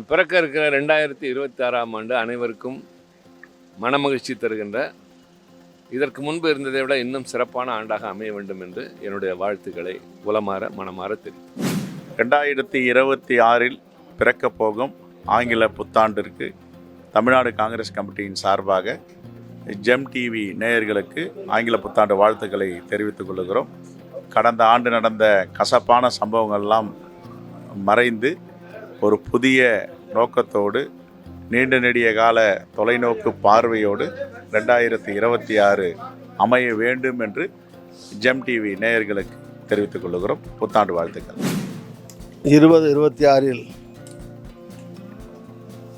பிறக்க இருக்கிற 2026ஆம் ஆண்டு அனைவருக்கும் மனமகிழ்ச்சி தருகின்ற, இதற்கு முன்பு இருந்ததை விட இன்னும் சிறப்பான ஆண்டாக அமைய வேண்டும் என்று என்னுடைய வாழ்த்துக்களை மனமாற தெரிவித்தேன். 2026இல் பிறக்கப் போகும் ஆங்கில புத்தாண்டிற்கு தமிழ்நாடு காங்கிரஸ் கமிட்டியின் சார்பாக ஜெம் டிவி நேயர்களுக்கு ஆங்கில புத்தாண்டு வாழ்த்துக்களை தெரிவித்துக் கொள்கிறோம். கடந்த ஆண்டு நடந்த கசப்பான சம்பவங்கள்லாம் மறைந்து ஒரு புதிய நோக்கத்தோடு நீண்ட நெடிய கால தொலைநோக்கு பார்வையோடு 2026 அமைய வேண்டும் என்று ஜெம் டிவி நேயர்களுக்கு தெரிவித்துக் கொள்கிறோம். புத்தாண்டு வாழ்த்துக்கள். 2026இல்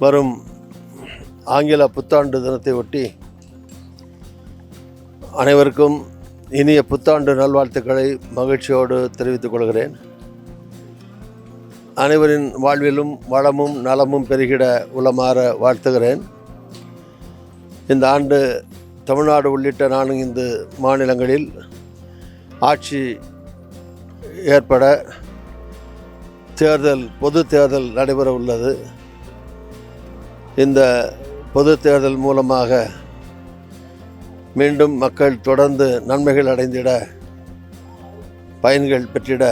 வரும் ஆங்கில புத்தாண்டு தினத்தை ஒட்டி அனைவருக்கும் இனிய புத்தாண்டு நல்வாழ்த்துக்களை மகிழ்ச்சியோடு தெரிவித்துக் கொள்கிறேன். அனைவரின் வாழ்விலும் வளமும் நலமும் பெருகிட உளமாற வாழ்த்துகிறேன். இந்த ஆண்டு தமிழ்நாடு உள்ளிட்ட 4 மாநிலங்களில் ஆட்சி ஏற்பட பொது தேர்தல் நடைபெற உள்ளது. இந்த பொது தேர்தல் மூலமாக மீண்டும் மக்கள் தொடர்ந்து நன்மைகள் அடைந்திட, பயன்கள் பெற்றிட,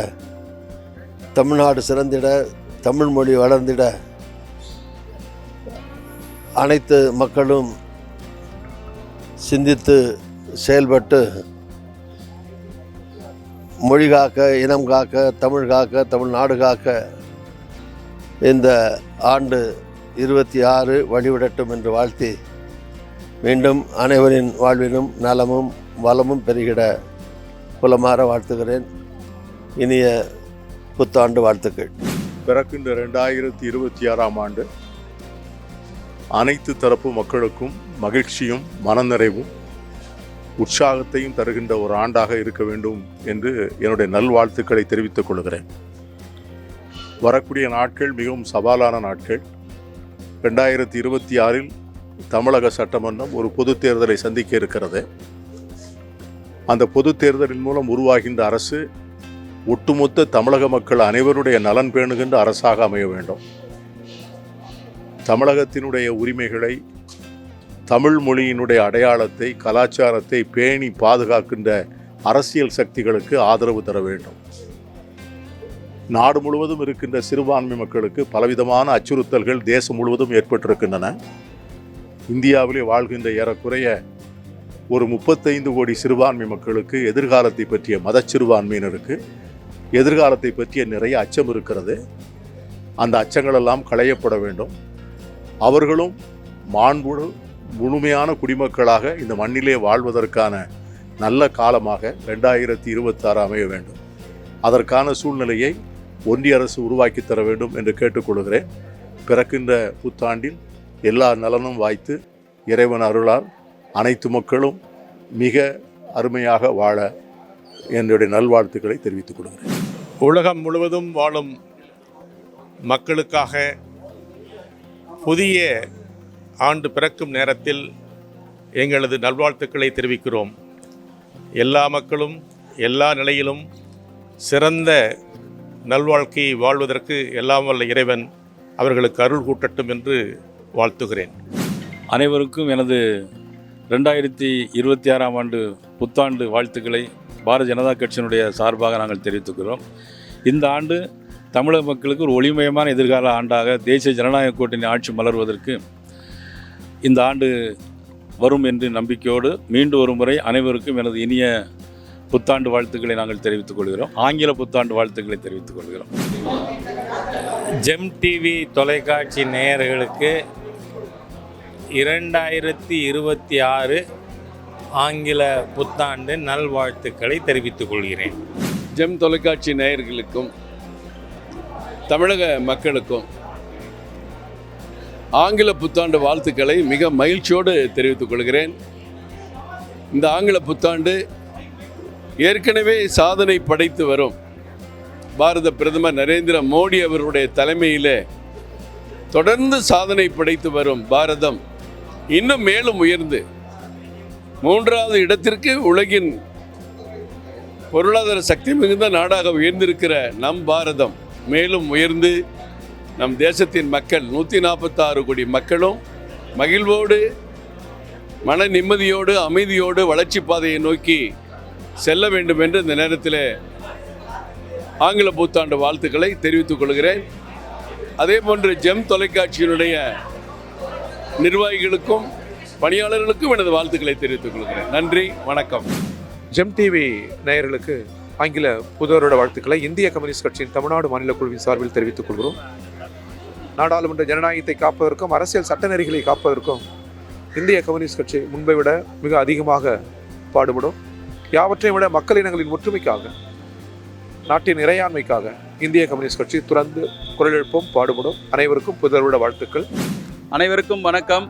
தமிழ்நாடு சிறந்திட, தமிழ் மொழி வளர்ந்திட அனைத்து மக்களும் சிந்தித்து செயல்பட்டு மொழி காக்க, இனம் காக்க, தமிழ் காக்க, தமிழ்நாடு காக்க இந்த ஆண்டு 26 வழிவிடட்டும் என்று வாழ்த்தி, மீண்டும் அனைவரின் வாழ்விலும் நலமும் வளமும் பெருகிட புலமாற வாழ்த்துகிறேன். இனிய புத்தாண்டு வாழ்த்துக்கள். பிறக்கின்ற 2026ஆம் ஆண்டு அனைத்து தரப்பு மக்களுக்கும் மகிழ்ச்சியும் மனநிறைவும் உற்சாகத்தையும் தருகின்ற ஒரு ஆண்டாக இருக்க வேண்டும் என்று என்னுடைய நல்வாழ்த்துக்களை தெரிவித்துக் கொள்கிறேன். வரக்கூடிய நாட்கள் மிகவும் சவாலான நாட்கள். 2026இல் தமிழக சட்டமன்றம் ஒரு பொது தேர்தலை சந்திக்க இருக்கிறது. அந்த பொது தேர்தலின் மூலம் உருவாகின்ற அரசு ஒட்டுமொத்த தமிழக மக்கள் அனைவருடைய நலன் பேணுகின்ற அரசாக அமைய வேண்டும். தமிழகத்தினுடைய உரிமைகளை, தமிழ் மொழியினுடைய அடையாளத்தை, கலாச்சாரத்தை பேணி பாதுகாக்கின்ற அரசியல் சக்திகளுக்கு ஆதரவு தர வேண்டும். நாடு முழுவதும் இருக்கின்ற சிறுபான்மை மக்களுக்கு பலவிதமான அச்சுறுத்தல்கள் தேசம் முழுவதும் ஏற்பட்டிருக்கின்றன. இந்தியாவிலே வாழ்கின்ற ஏறக்குறைய ஒரு 35 கோடி சிறுபான்மை மக்களுக்கு எதிர்காலத்தை பற்றிய மதச்சிறுபான்மையினருக்கு எதிர்காலத்தை பற்றிய நிறைய அச்சம் இருக்கிறது. அந்த அச்சங்களெல்லாம் களையப்பட வேண்டும். அவர்களும் மாண்புடு முழுமையான குடிமக்களாக இந்த மண்ணிலே வாழ்வதற்கான நல்ல காலமாக 2026 அமைய வேண்டும். அதற்கான சூழ்நிலையை ஒன்றிய அரசு உருவாக்கி தர வேண்டும் என்று கேட்டுக்கொள்கிறேன். பிறக்கின்ற புத்தாண்டில் எல்லா நலனும் வாய்த்து இறைவன் அருளால் அனைத்து மக்களும் மிக அருமையாக வாழ என்னுடைய நல்வாழ்த்துக்களை தெரிவித்துக் கொள்கிறேன். உலகம் முழுவதும் வாழும் மக்களுக்காக புதிய ஆண்டு பிறக்கும் நேரத்தில் எங்களது நல்வாழ்த்துக்களை தெரிவிக்கிறோம். எல்லா மக்களும் எல்லா நிலையிலும் சிறந்த நல்வாழ்க்கையை வாழ்வதற்கு எல்லாம் வல்ல இறைவன் அவர்களுக்கு அருள் கூட்டட்டும் என்று வாழ்த்துகிறேன். அனைவருக்கும் எனது 2026ஆம் ஆண்டு புத்தாண்டு வாழ்த்துக்களை பாரதிய ஜனதா கட்சியினுடைய சார்பாக நாங்கள் தெரிவித்துக்கிறோம். இந்த ஆண்டு தமிழக மக்களுக்கு ஒரு ஒளிமயமான எதிர்கால ஆண்டாக தேசிய ஜனநாயக கூட்டணி ஆட்சி மலர்வதற்கு இந்த ஆண்டு வரும் என்று நம்பிக்கையோடு மீண்டும் ஒரு முறை அனைவருக்கும் எனது இனிய புத்தாண்டு வாழ்த்துக்களை நாங்கள் தெரிவித்துக் கொள்கிறோம். ஆங்கில புத்தாண்டு வாழ்த்துக்களை தெரிவித்துக் கொள்கிறோம். ஜெம் டிவி தொலைக்காட்சி நேயர்களுக்கு 2026 ஆங்கில புத்தாண்டு நல்வாழ்த்துக்களை தெரிவித்துக் கொள்கிறேன். ஜெம் தொலைக்காட்சி நேயர்களுக்கும் தமிழக மக்களுக்கும் ஆங்கில புத்தாண்டு வாழ்த்துக்களை மிக மகிழ்ச்சியோடு தெரிவித்துக் கொள்கிறேன். இந்த ஆங்கில புத்தாண்டு ஏற்கனவே சாதனை படைத்து வரும் பாரத பிரதமர் நரேந்திர மோடி அவருடைய தலைமையிலே தொடர்ந்து சாதனை படைத்து வரும் பாரதம் இன்னும் மேலும் உயர்ந்து 3வது இடத்திற்கு உலகின் பொருளாதார சக்தி மிகுந்த நாடாக உயர்ந்திருக்கிற நம் பாரதம் மேலும் உயர்ந்து நம் தேசத்தின் மக்கள் 146 கோடி மக்களும் மகிழ்வோடு மன நிம்மதியோடு அமைதியோடு வளர்ச்சி பாதையை நோக்கி செல்ல வேண்டும் என்று இந்த நேரத்தில் ஆங்கில புத்தாண்டு வாழ்த்துக்களை தெரிவித்துக் கொள்கிறேன். அதே போன்று ஜெம் தொலைக்காட்சியினுடைய நிர்வாகிகளுக்கும் பணியாளர்களுக்கும் எனது வாழ்த்துக்களை தெரிவித்துக் கொள்கிறேன். நன்றி, வணக்கம். ஜெம் டிவி நேயர்களுக்கு ஆங்கில புதுவருட வாழ்த்துக்களை இந்திய கம்யூனிஸ்ட் கட்சியின் தமிழ்நாடு மாநில குழுவின் சார்பில் தெரிவித்துக் கொள்கிறோம். நாடாளுமன்ற ஜனநாயகத்தை காப்பதற்கும் அரசியல் சட்ட நெறிகளை காப்பதற்கும் இந்திய கம்யூனிஸ்ட் கட்சி முன்பை விட மிக அதிகமாக பாடுபடும். யாவற்றையும் விட மக்களினங்களின் ஒற்றுமைக்காக, நாட்டின் இறையாண்மைக்காக இந்திய கம்யூனிஸ்ட் கட்சி துறந்து குரல் எழுப்பும், பாடுபடும். அனைவருக்கும் புதுவருட வாழ்த்துக்கள். அனைவருக்கும் வணக்கம்.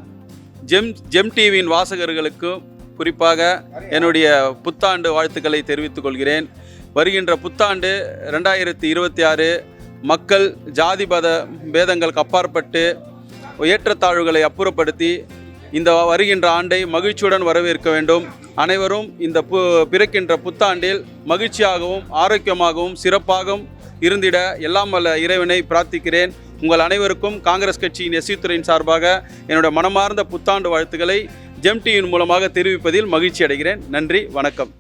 ஜெம் டிவியின் வாசகர்களுக்கும் குறிப்பாக என்னுடைய புத்தாண்டு வாழ்த்துக்களை தெரிவித்துக் கொள்கிறேன். வருகின்ற புத்தாண்டு 2026 மக்கள் ஜாதி மத பேதங்களுக்கு அப்பாற்பட்டு ஏற்றத்தாழ்வுகளை அப்புறப்படுத்தி இந்த வருகின்ற ஆண்டை மகிழ்ச்சியுடன் வரவேற்க வேண்டும். அனைவரும் இந்த பிறக்கின்ற புத்தாண்டில் மகிழ்ச்சியாகவும் ஆரோக்கியமாகவும் சிறப்பாகவும் இருந்திட எல்லாம் வல்ல இறைவனை பிரார்த்திக்கிறேன். உங்கள் அனைவருக்கும் காங்கிரஸ் கட்சியின் எஸ்சி துறையின் சார்பாக என்னுடைய மனமார்ந்த புத்தாண்டு வாழ்த்துக்களை ஜெம் டிவியின் மூலமாக தெரிவிப்பதில் மகிழ்ச்சி அடைகிறேன். நன்றி, வணக்கம்.